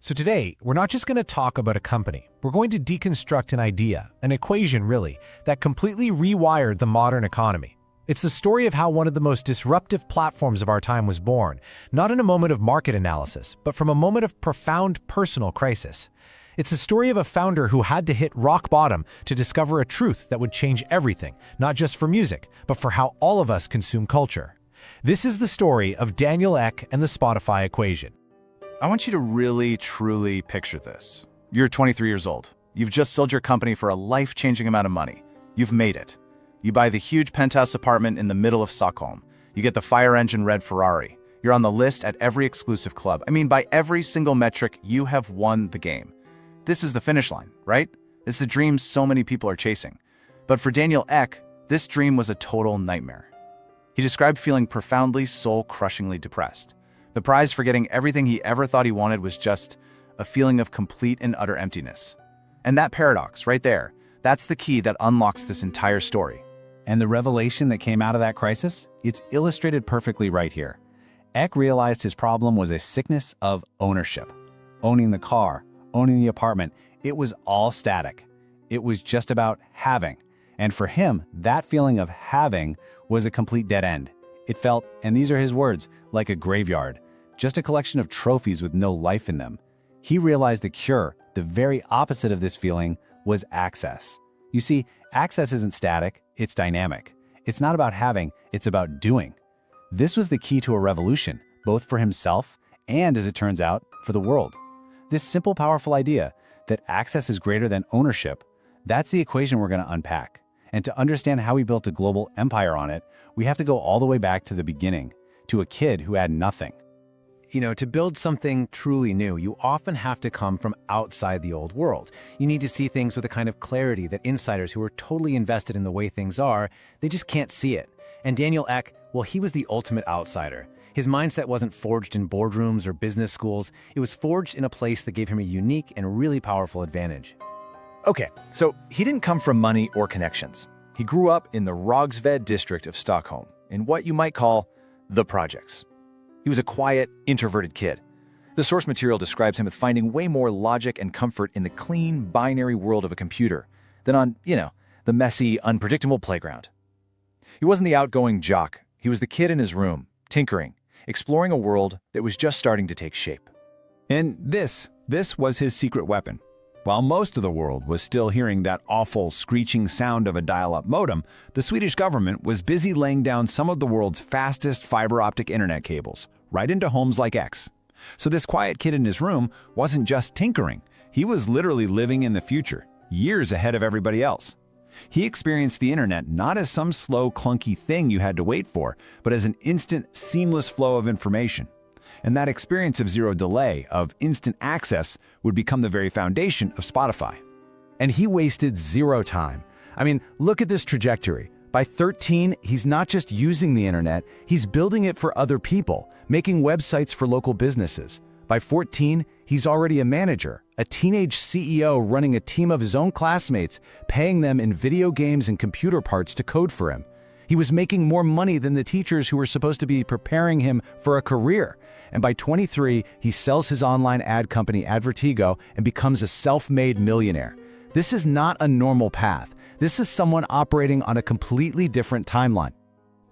So today, we're not just going to talk about a company. We're going to deconstruct an idea, an equation really, that completely rewired the modern economy. It's the story of how one of the most disruptive platforms of our time was born, not in a moment of market analysis, but from a moment of profound personal crisis. It's the story of a founder who had to hit rock bottom to discover a truth that would change everything, not just for music, but for how all of us consume culture. This is the story of Daniel Ek and the Spotify equation. I want you to really, truly picture this. You're 23 years old. You've just sold your company for a life-changing amount of money. You've made it. You buy the huge penthouse apartment in the middle of Stockholm. You get the fire engine red Ferrari. You're on the list at every exclusive club. I mean, by every single metric, you have won the game. This is the finish line, right? It's the dream so many people are chasing. But for Daniel Ek, this dream was a total nightmare. He described feeling profoundly, soul-crushingly depressed. The prize for getting everything he ever thought he wanted was just a feeling of complete and utter emptiness. And that paradox, right there, that's the key that unlocks this entire story. And the revelation that came out of that crisis? It's illustrated perfectly right here. Ek realized his problem was a sickness of ownership. Owning the car, owning the apartment, it was all static. It was just about having. And for him, that feeling of having was a complete dead end. It felt, and these are his words, like a graveyard, just a collection of trophies with no life in them. He realized the cure, the very opposite of this feeling, was access. You see, access isn't static, it's dynamic. It's not about having, it's about doing. This was the key to a revolution, both for himself and, as it turns out, for the world. This simple, powerful idea that access is greater than ownership, that's the equation we're going to unpack. And to understand how he built a global empire on it, we have to go all the way back to the beginning, to a kid who had nothing. To build something truly new, you often have to come from outside the old world. You need to see things with a kind of clarity that insiders who are totally invested in the way things are, they just can't see it. And Daniel Ek, well, he was the ultimate outsider. His mindset wasn't forged in boardrooms or business schools. It was forged in a place that gave him a unique and really powerful advantage. Okay, so he didn't come from money or connections. He grew up in the Rågsved district of Stockholm, in what you might call the projects. He was a quiet, introverted kid. The source material describes him as finding way more logic and comfort in the clean, binary world of a computer than on, the messy, unpredictable playground. He wasn't the outgoing jock. He was the kid in his room, tinkering, exploring a world that was just starting to take shape. And this was his secret weapon. While most of the world was still hearing that awful screeching sound of a dial-up modem, the Swedish government was busy laying down some of the world's fastest fiber-optic internet cables, right into homes like X. So this quiet kid in his room wasn't just tinkering. He was literally living in the future, years ahead of everybody else. He experienced the internet not as some slow, clunky thing you had to wait for, but as an instant, seamless flow of information. And that experience of zero delay, of instant access, would become the very foundation of Spotify. And he wasted zero time. I mean, look at this trajectory. By 13, he's not just using the internet, he's building it for other people, making websites for local businesses. By 14, he's already a manager, a teenage CEO running a team of his own classmates, paying them in video games and computer parts to code for him. He was making more money than the teachers who were supposed to be preparing him for a career. And by 23, he sells his online ad company Advertigo and becomes a self-made millionaire. This is not a normal path. This is someone operating on a completely different timeline.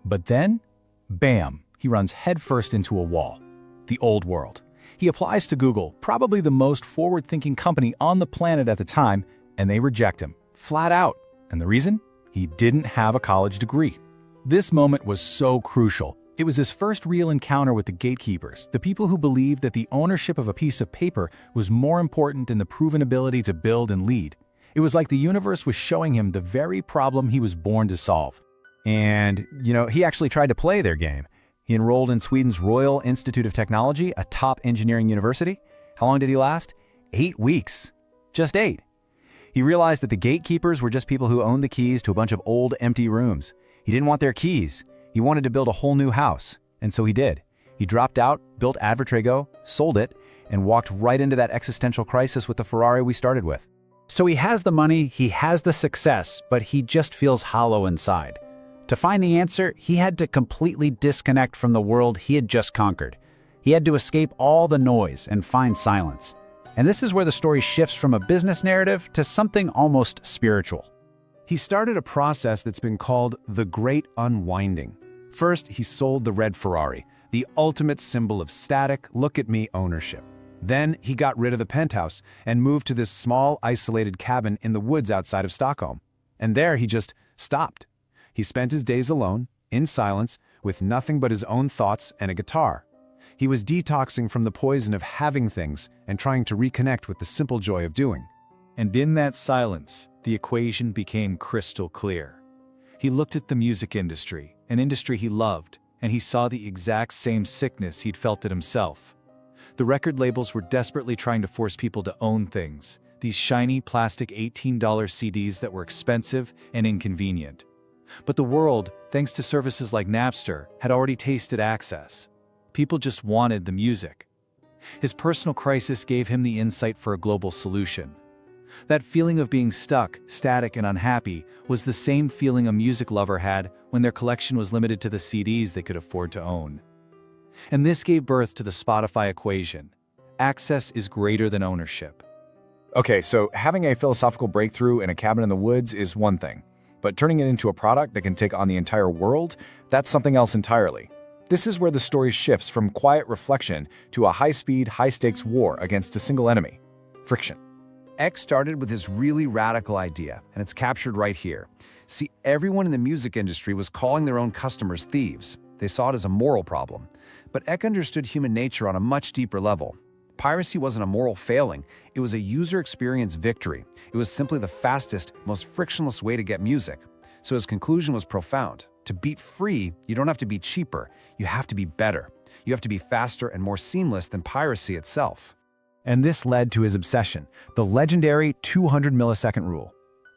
But then, bam, he runs headfirst into a wall. The old world. He applies to Google, probably the most forward-thinking company on the planet at the time, and they reject him, flat out. And the reason? He didn't have a college degree. This moment was so crucial. It was his first real encounter with the gatekeepers, the people who believed that the ownership of a piece of paper was more important than the proven ability to build and lead. It was like the universe was showing him the very problem he was born to solve. And, he actually tried to play their game. He enrolled in Sweden's Royal Institute of Technology, a top engineering university. How long did he last? 8 weeks. Just 8. He realized that the gatekeepers were just people who owned the keys to a bunch of old, empty rooms. He didn't want their keys. He wanted to build a whole new house. And so he did. He dropped out, built Advertigo, sold it, and walked right into that existential crisis with the Ferrari we started with. So he has the money, he has the success, but he just feels hollow inside. To find the answer, he had to completely disconnect from the world he had just conquered. He had to escape all the noise and find silence. And this is where the story shifts from a business narrative to something almost spiritual. He started a process that's been called the Great Unwinding. First, he sold the red Ferrari, the ultimate symbol of static, look-at-me ownership. Then, he got rid of the penthouse and moved to this small, isolated cabin in the woods outside of Stockholm. And there, he just stopped. He spent his days alone, in silence, with nothing but his own thoughts and a guitar. He was detoxing from the poison of having things and trying to reconnect with the simple joy of doing. And in that silence, the equation became crystal clear. He looked at the music industry, an industry he loved, and he saw the exact same sickness he'd felt it himself. The record labels were desperately trying to force people to own things, these shiny plastic $18 CDs that were expensive and inconvenient. But the world, thanks to services like Napster, had already tasted access. People just wanted the music. His personal crisis gave him the insight for a global solution. That feeling of being stuck, static, and unhappy was the same feeling a music lover had when their collection was limited to the CDs they could afford to own. And this gave birth to the Spotify equation. Access is greater than ownership. Okay, so having a philosophical breakthrough in a cabin in the woods is one thing, but turning it into a product that can take on the entire world, that's something else entirely. This is where the story shifts from quiet reflection to a high-speed, high-stakes war against a single enemy: friction. X started with this really radical idea, and it's captured right here. See, everyone in the music industry was calling their own customers thieves. They saw it as a moral problem. But Eck understood human nature on a much deeper level. Piracy wasn't a moral failing, it was a user experience victory. It was simply the fastest, most frictionless way to get music. So his conclusion was profound. To beat free, you don't have to be cheaper, you have to be better. You have to be faster and more seamless than piracy itself. And this led to his obsession, the legendary 200 millisecond rule.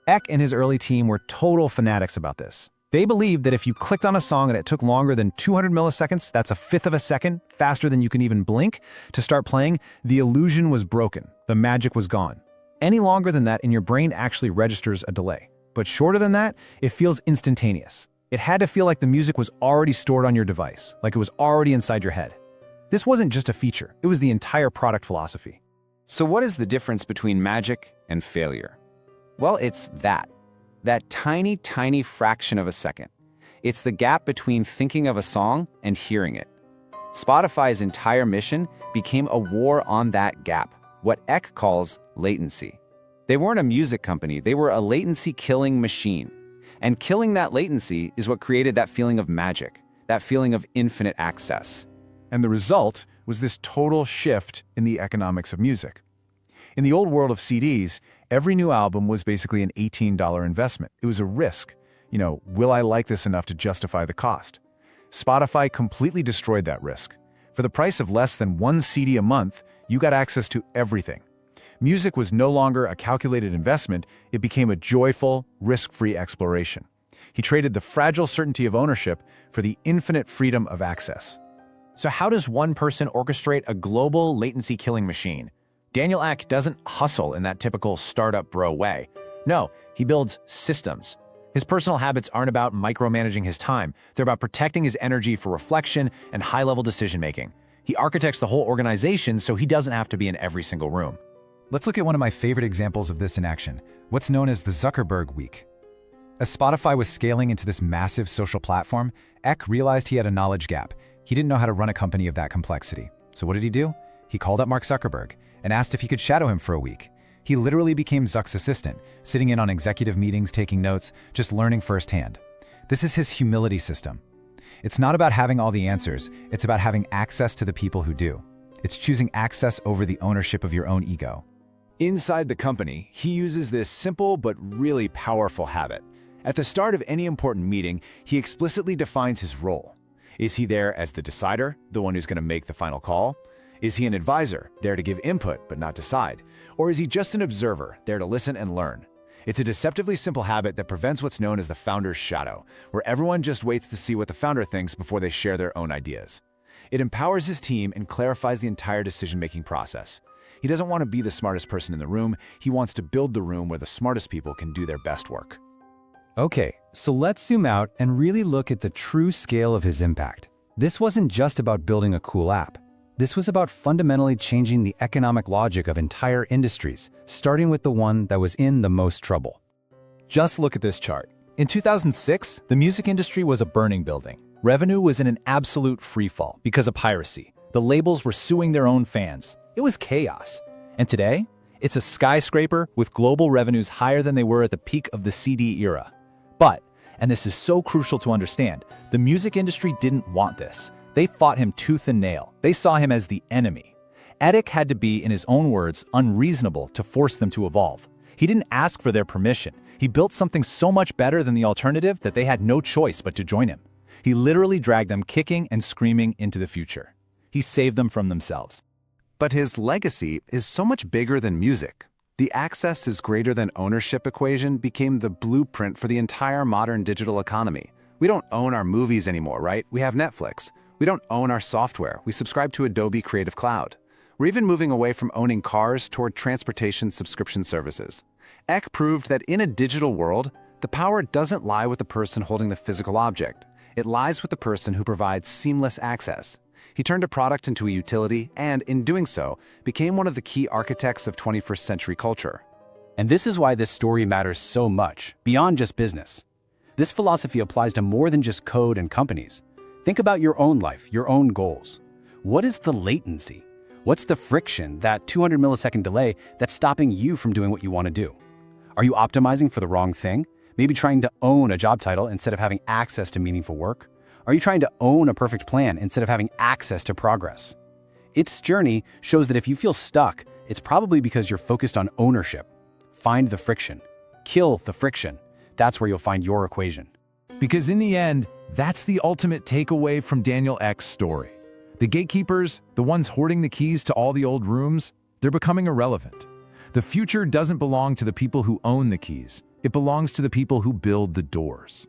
Eck and his early team were total fanatics about this. They believed that if you clicked on a song and it took longer than 200 milliseconds, that's a fifth of a second, faster than you can even blink, to start playing, the illusion was broken. The magic was gone. Any longer than that, and your brain actually registers a delay. But shorter than that, it feels instantaneous. It had to feel like the music was already stored on your device, like it was already inside your head. This wasn't just a feature, it was the entire product philosophy. So what is the difference between magic and failure? Well, it's that tiny, tiny fraction of a second. It's the gap between thinking of a song and hearing it. Spotify's entire mission became a war on that gap, what Eck calls latency. They weren't a music company, they were a latency-killing machine. And killing that latency is what created that feeling of magic, that feeling of infinite access. And the result was this total shift in the economics of music. In the old world of CDs, every new album was basically an $18 investment. It was a risk. Will I like this enough to justify the cost? Spotify completely destroyed that risk. For the price of less than one CD a month, you got access to everything. Music was no longer a calculated investment, it became a joyful, risk-free exploration. He traded the fragile certainty of ownership for the infinite freedom of access. So how does one person orchestrate a global latency-killing machine? Daniel Ek doesn't hustle in that typical startup bro way. No, he builds systems. His personal habits aren't about micromanaging his time. They're about protecting his energy for reflection and high-level decision-making. He architects the whole organization so he doesn't have to be in every single room. Let's look at one of my favorite examples of this in action, what's known as the Zuckerberg Week. As Spotify was scaling into this massive social platform, Ek realized he had a knowledge gap. He didn't know how to run a company of that complexity. So what did he do? He called up Mark Zuckerberg and asked if he could shadow him for a week. He literally became Zuck's assistant, sitting in on executive meetings, taking notes, just learning firsthand. This is his humility system. It's not about having all the answers, it's about having access to the people who do. It's choosing access over the ownership of your own ego. Inside the company, he uses this simple but really powerful habit. At the start of any important meeting, he explicitly defines his role. Is he there as the decider, the one who's going to make the final call? Is he an advisor, there to give input but not decide? Or is he just an observer, there to listen and learn? It's a deceptively simple habit that prevents what's known as the founder's shadow, where everyone just waits to see what the founder thinks before they share their own ideas. It empowers his team and clarifies the entire decision-making process. He doesn't want to be the smartest person in the room, he wants to build the room where the smartest people can do their best work. Okay, so let's zoom out and really look at the true scale of his impact. This wasn't just about building a cool app. This was about fundamentally changing the economic logic of entire industries, starting with the one that was in the most trouble. Just look at this chart. In 2006, the music industry was a burning building. Revenue was in an absolute freefall because of piracy. The labels were suing their own fans. It was chaos. And today, it's a skyscraper with global revenues higher than they were at the peak of the CD era. But, and this is so crucial to understand, the music industry didn't want this. They fought him tooth and nail. They saw him as the enemy. Edic had to be, in his own words, unreasonable to force them to evolve. He didn't ask for their permission. He built something so much better than the alternative that they had no choice but to join him. He literally dragged them kicking and screaming into the future. He saved them from themselves. But his legacy is so much bigger than music. The access is greater than ownership equation became the blueprint for the entire modern digital economy. We don't own our movies anymore, right? We have Netflix. We don't own our software. We subscribe to Adobe Creative Cloud. We're even moving away from owning cars toward transportation subscription services. Eck proved that in a digital world, the power doesn't lie with the person holding the physical object. It lies with the person who provides seamless access. He turned a product into a utility and, in doing so, became one of the key architects of 21st century culture. And this is why this story matters so much, beyond just business. This philosophy applies to more than just code and companies. Think about your own life, your own goals. What is the latency? What's the friction, that 200 millisecond delay that's stopping you from doing what you want to do? Are you optimizing for the wrong thing? Maybe trying to own a job title instead of having access to meaningful work? Are you trying to own a perfect plan instead of having access to progress? Its journey shows that if you feel stuck, it's probably because you're focused on ownership. Find the friction. Kill the friction. That's where you'll find your equation. Because in the end, that's the ultimate takeaway from Daniel Ek's story. The gatekeepers, the ones hoarding the keys to all the old rooms, they're becoming irrelevant. The future doesn't belong to the people who own the keys. It belongs to the people who build the doors.